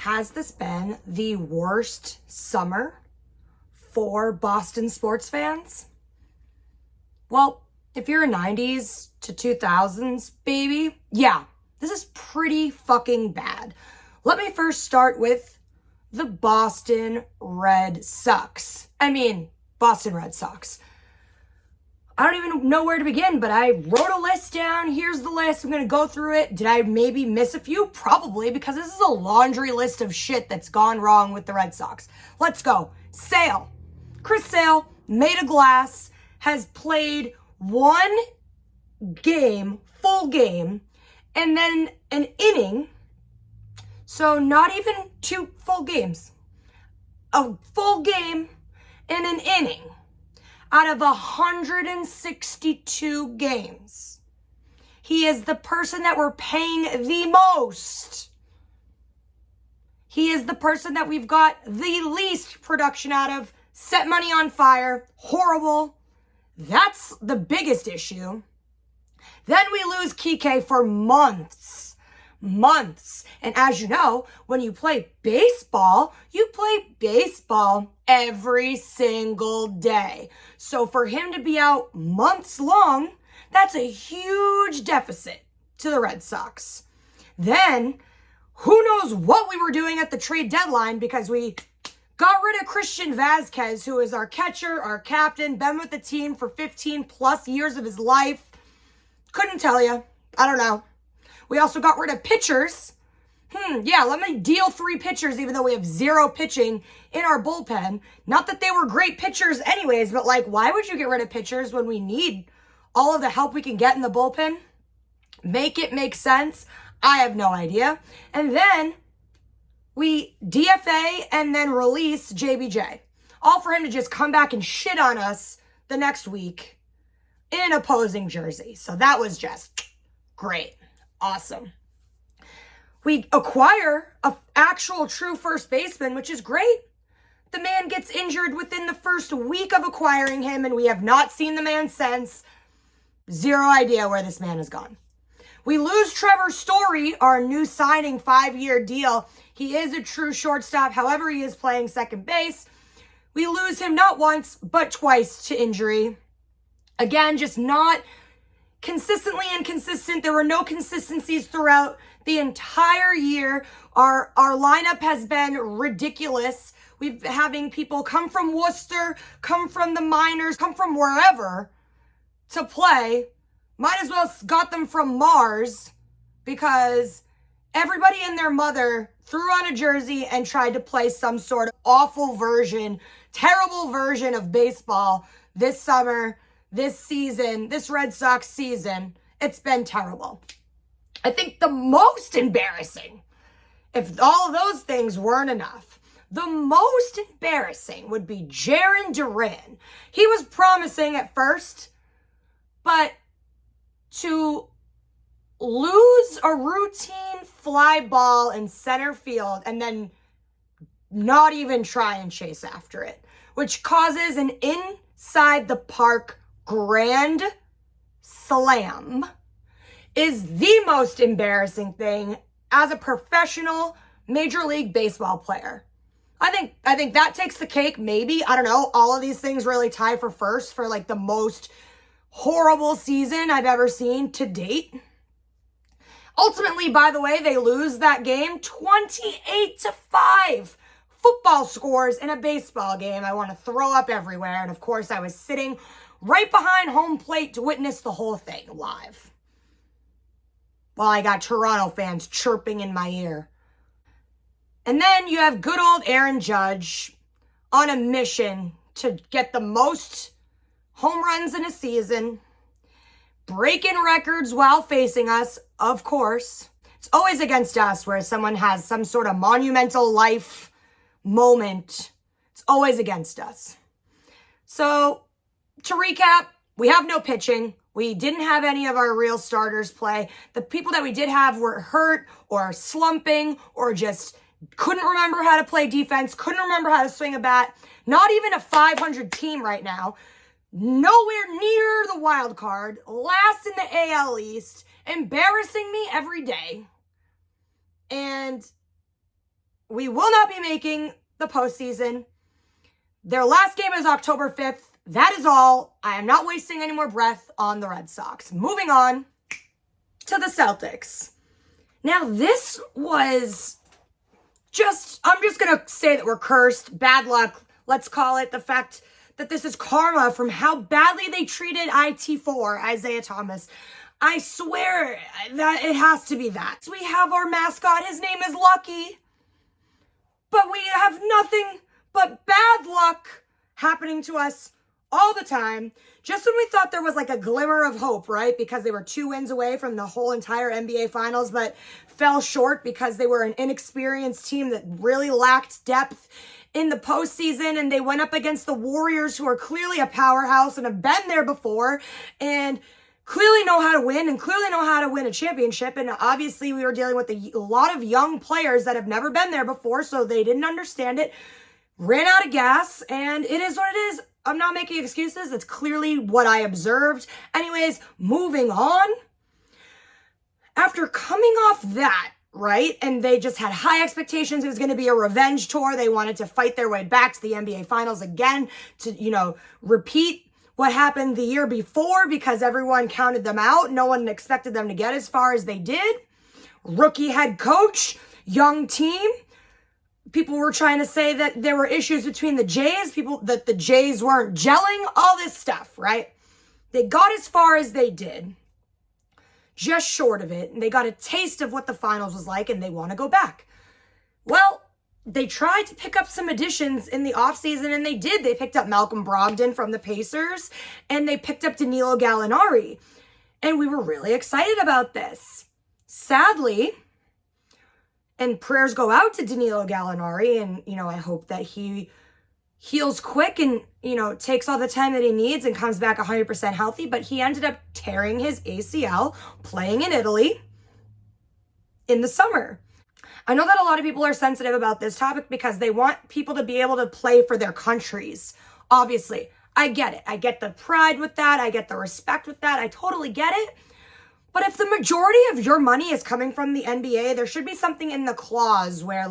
Has this been the worst summer for Boston sports fans? Well, if you're a 90s to 2000s baby, yeah, this is pretty fucking bad. Let me first start with the Boston Red Sox. Boston Red Sox. I don't even know where to begin, but I wrote a list down. Here's the list. I'm going to go through it. Did I maybe miss a few? Probably, because this is a laundry list of shit that's gone wrong with the Red Sox. Let's go. Sale. Chris Sale, made of glass, has played one game, full game, and then an inning. So not even 2 full games. A full game and an inning out of 162 games. He is the person that we're paying the most. He is the person that we've got the least production out of. Set money on fire. Horrible. That's the biggest issue. Then we lose Kike for months. And as you know, when you play baseball every single day. So for him to be out months long, that's a huge deficit to the Red Sox. Then, who knows what we were doing at the trade deadline, because we got rid of Christian Vazquez, who is our catcher, our captain, been with the team for 15 plus years of his life. Couldn't tell you. I don't know. We also got rid of pitchers. Let me deal 3 pitchers, even though we have 0 pitching in our bullpen. Not that they were great pitchers anyways, but why would you get rid of pitchers when we need all of the help we can get in the bullpen? Make it make sense. I have no idea. And then we DFA and then release JBJ. All for him to just come back and shit on us the next week in an opposing jersey. So that was just great. Awesome. We acquire an actual true first baseman, which is great. The man gets injured within the first week of acquiring him, and we have not seen the man since. 0 idea where this man has gone. We lose Trevor Story, our new signing, 5-year deal. He is a true shortstop. However, he is playing second base. We lose him not once, but twice to injury. Again, just not consistently inconsistent. There were no consistencies throughout the entire year. Our lineup has been ridiculous. We've been having people come from Worcester, come from the minors, come from wherever to play. Might as well got them from Mars, because everybody and their mother threw on a jersey and tried to play some sort of awful version, terrible version of baseball this summer, this season, this Red Sox season. It's been terrible. I think the most embarrassing, if all of those things weren't enough, the most embarrassing would be Jarren Duran. He was promising at first, but to lose a routine fly ball in center field and then not even try and chase after it, which causes an inside the park grand slam, is the most embarrassing thing as a professional Major League Baseball player. I think that takes the cake, maybe. I don't know. All of these things really tie for first for the most horrible season I've ever seen to date. Ultimately, by the way, they lose that game 28-5. Football scores in a baseball game. I want to throw up everywhere. And of course, I was sitting right behind home plate to witness the whole thing live, while I got Toronto fans chirping in my ear. And then you have good old Aaron Judge on a mission to get the most home runs in a season, breaking records while facing us, of course. It's always against us where someone has some sort of monumental life moment. It's always against us. So, to recap, we have no pitching. We didn't have any of our real starters play. The people that we did have were hurt or slumping or just couldn't remember how to play defense, couldn't remember how to swing a bat. Not even a 500 team right now. Nowhere near the wild card. Last in the AL East. Embarrassing me every day. And we will not be making the postseason. Their last game is October 5th. That is all. I am not wasting any more breath on the Red Sox. Moving on to the Celtics. Now, this was I'm just going to say that we're cursed. Bad luck. Let's call it the fact that this is karma from how badly they treated IT4, Isaiah Thomas. I swear that it has to be that. We have our mascot. His name is Lucky. But we have nothing but bad luck happening to us all the time. Just when we thought there was like a glimmer of hope, right? Because they were 2 wins away from the whole entire NBA Finals, but fell short because they were an inexperienced team that really lacked depth in the postseason. And they went up against the Warriors, who are clearly a powerhouse and have been there before and clearly know how to win and clearly know how to win a championship. And obviously we were dealing with a lot of young players that have never been there before, so they didn't understand it, ran out of gas, and it is what it is. I'm not making excuses. It's clearly what I observed. Anyways, moving on. After coming off that, right, and they just had high expectations. It was going to be a revenge tour. They wanted to fight their way back to the NBA Finals again to, repeat what happened the year before because everyone counted them out. No one expected them to get as far as they did. Rookie head coach, young team. People were trying to say that there were issues between the Jays, that the Jays weren't gelling, all this stuff, right? They got as far as they did, just short of it, and they got a taste of what the finals was like, and they want to go back. Well, they tried to pick up some additions in the offseason, and they did. They picked up Malcolm Brogdon from the Pacers, and they picked up Danilo Gallinari, and we were really excited about this. Sadly, and prayers go out to Danilo Gallinari, and, I hope that he heals quick and, takes all the time that he needs and comes back 100% healthy, but he ended up tearing his ACL playing in Italy in the summer. I know that a lot of people are sensitive about this topic because they want people to be able to play for their countries. Obviously, I get it. I get the pride with that. I get the respect with that. I totally get it. But if the majority of your money is coming from the NBA, there should be something in the clause where,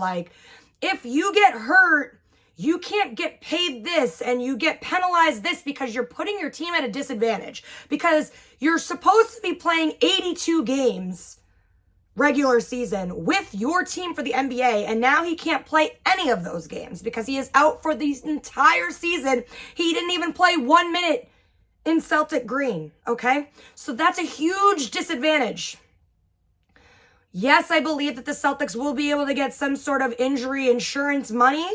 if you get hurt, you can't get paid this and you get penalized this because you're putting your team at a disadvantage. Because you're supposed to be playing 82 games regular season with your team for the NBA, and now he can't play any of those games because he is out for the entire season. He didn't even play 1 minute in Celtic green, okay? So that's a huge disadvantage. Yes, I believe that the Celtics will be able to get some sort of injury insurance money,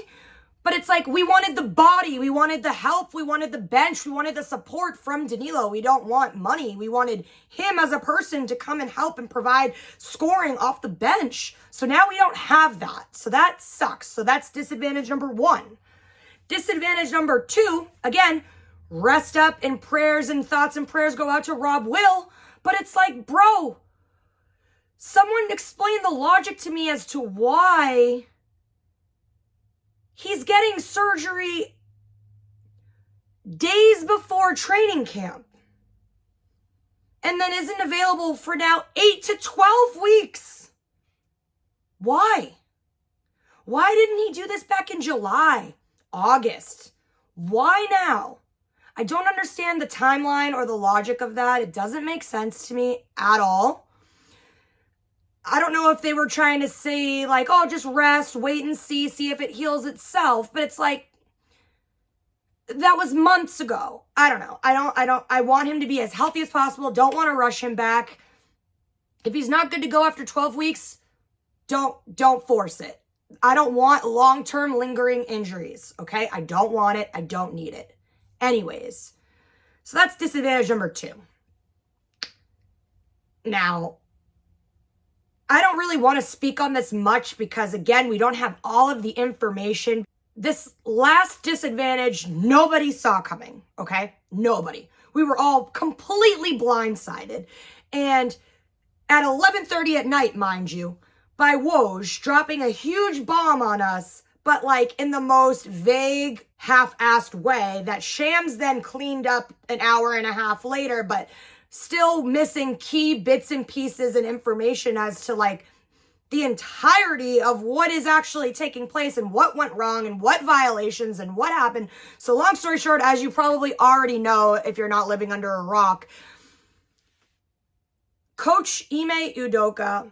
but it's we wanted the body, we wanted the help, we wanted the bench, we wanted the support from Danilo. We don't want money. We wanted him as a person to come and help and provide scoring off the bench. So now we don't have that. So that sucks. So that's disadvantage number 1. Disadvantage number 2, again, rest up, and prayers and thoughts and prayers go out to Rob Will. But it's bro, someone explain the logic to me as to why he's getting surgery days before training camp and then isn't available for now 8 to 12 weeks. Why? Why didn't he do this back in July, August? Why now? I don't understand the timeline or the logic of that. It doesn't make sense to me at all. I don't know if they were trying to say just rest, wait and see if it heals itself. But it's that was months ago. I don't know. I want him to be as healthy as possible. Don't want to rush him back. If he's not good to go after 12 weeks, don't force it. I don't want long-term lingering injuries. Okay. I don't want it. I don't need it. Anyways, so that's disadvantage number 2. Now, I don't really want to speak on this much because, again, we don't have all of the information. This last disadvantage, nobody saw coming, okay? Nobody. We were all completely blindsided. And at 11:30 at night, mind you, by Woj dropping a huge bomb on us, but in the most vague, half-assed way that Shams then cleaned up an hour and a half later, but still missing key bits and pieces and information as to the entirety of what is actually taking place and what went wrong and what violations and what happened. So long story short, as you probably already know if you're not living under a rock, Coach Ime Udoka,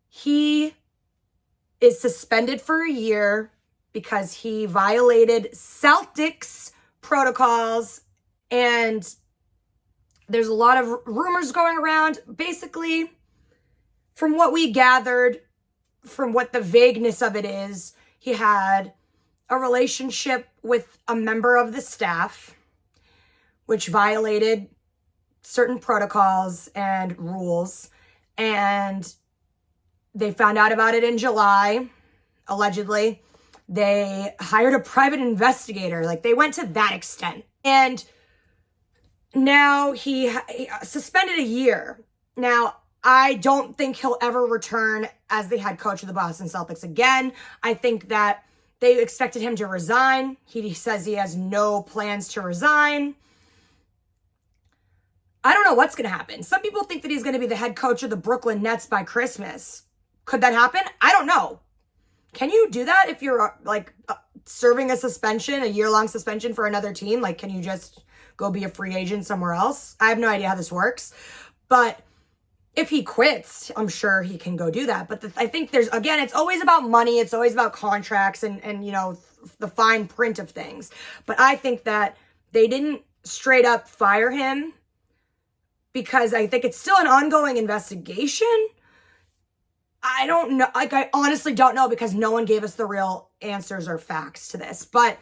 he is suspended for a year because he violated Celtics protocols, and there's a lot of rumors going around. Basically, from what we gathered, from what the vagueness of it is, he had a relationship with a member of the staff, which violated certain protocols and rules, and they found out about it in July, allegedly. They hired a private investigator. Like, they went to that extent. And now he suspended a year. Now, I don't think he'll ever return as the head coach of the Boston Celtics again. I think that they expected him to resign. He says he has no plans to resign. I don't know what's going to happen. Some people think that he's going to be the head coach of the Brooklyn Nets by Christmas. Could that happen? I don't know. Can you do that if you're serving a suspension, a year-long suspension for another team? Like, can you just go be a free agent somewhere else? I have no idea how this works. But if he quits, I'm sure he can go do that. But I think again, it's always about money. It's always about contracts and the fine print of things. But I think that they didn't straight up fire him because I think it's still an ongoing investigation. I don't know. I honestly don't know because no one gave us the real answers or facts to this. But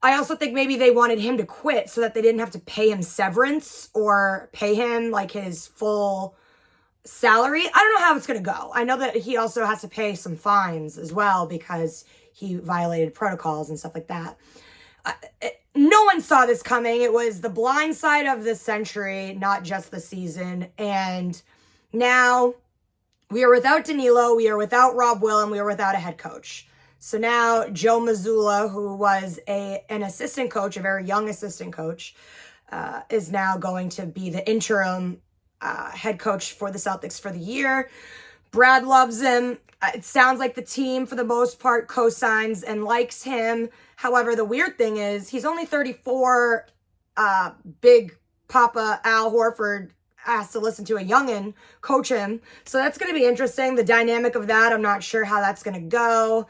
I also think maybe they wanted him to quit so that they didn't have to pay him severance or pay him his full salary. I don't know how it's going to go. I know that he also has to pay some fines as well because he violated protocols and stuff like that. No one saw this coming. It was the blind side of the century, not just the season. And now we are without Danilo, we are without Rob Will, and we are without a head coach. So now Joe Mazzulla, who was an assistant coach, a very young assistant coach, is now going to be the interim head coach for the Celtics for the year. Brad loves him. It sounds like the team, for the most part, co-signs and likes him. However, the weird thing is he's only 34. Big Papa Al Horford has to listen to a youngin' coach him. So that's going to be interesting. The dynamic of that, I'm not sure how that's going to go.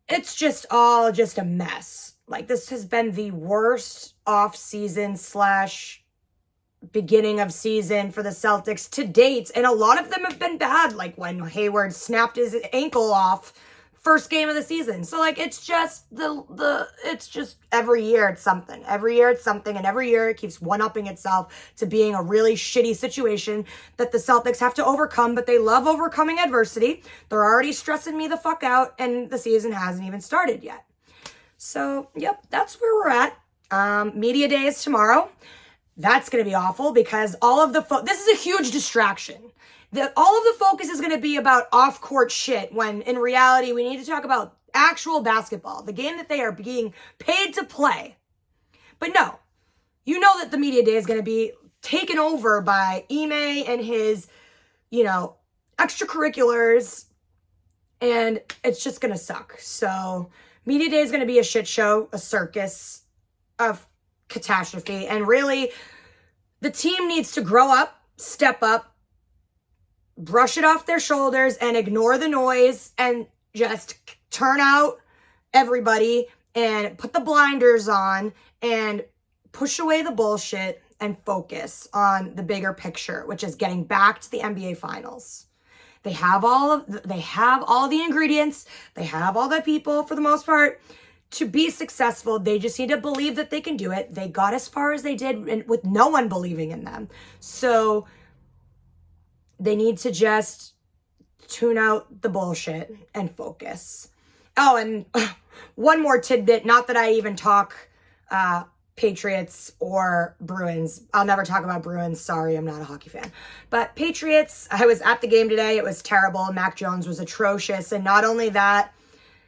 It's just all a mess. This has been the worst off-season / beginning of season for the Celtics to date. And a lot of them have been bad, like when Hayward snapped his ankle off first game of the season. So it's just it's just every year it's something. Every year it's something, and every year it keeps one-upping itself to being a really shitty situation that the Celtics have to overcome, but they love overcoming adversity. They're already stressing me the fuck out, and the season hasn't even started yet. So, yep, that's where we're at. Media day is tomorrow. That's going to be awful because all of this is a huge distraction. All of the focus is going to be about off-court shit when in reality we need to talk about actual basketball, the game that they are being paid to play. But no, you know that the media day is going to be taken over by Ime and his, extracurriculars, and it's just going to suck. So media day is going to be a shit show, a circus of catastrophe, and really the team needs to grow up, step up, brush it off their shoulders and ignore the noise and just turn out everybody and put the blinders on and push away the bullshit and focus on the bigger picture, which is getting back to the NBA Finals. They have all the ingredients. They have all the people for the most part to be successful. They just need to believe that they can do it. They got as far as they did with no one believing in them. So they need to just tune out the bullshit and focus. Oh, and one more tidbit. Not that I even talk Patriots or Bruins. I'll never talk about Bruins. Sorry, I'm not a hockey fan. But Patriots, I was at the game today. It was terrible. Mac Jones was atrocious. And not only that,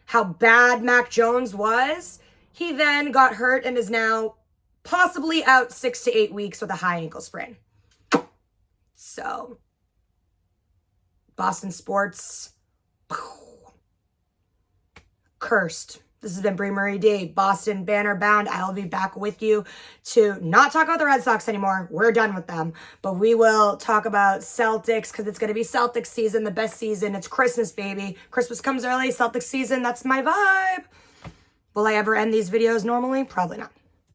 how bad Mac Jones was, he then got hurt and is now possibly out 6 to 8 weeks with a high ankle sprain. So Boston sports, cursed. This has been Bree Marie D, Boston Banner Bound. I will be back with you to not talk about the Red Sox anymore. We're done with them. But we will talk about Celtics because it's going to be Celtics season, the best season. It's Christmas, baby. Christmas comes early, Celtics season. That's my vibe. Will I ever end these videos normally? Probably not.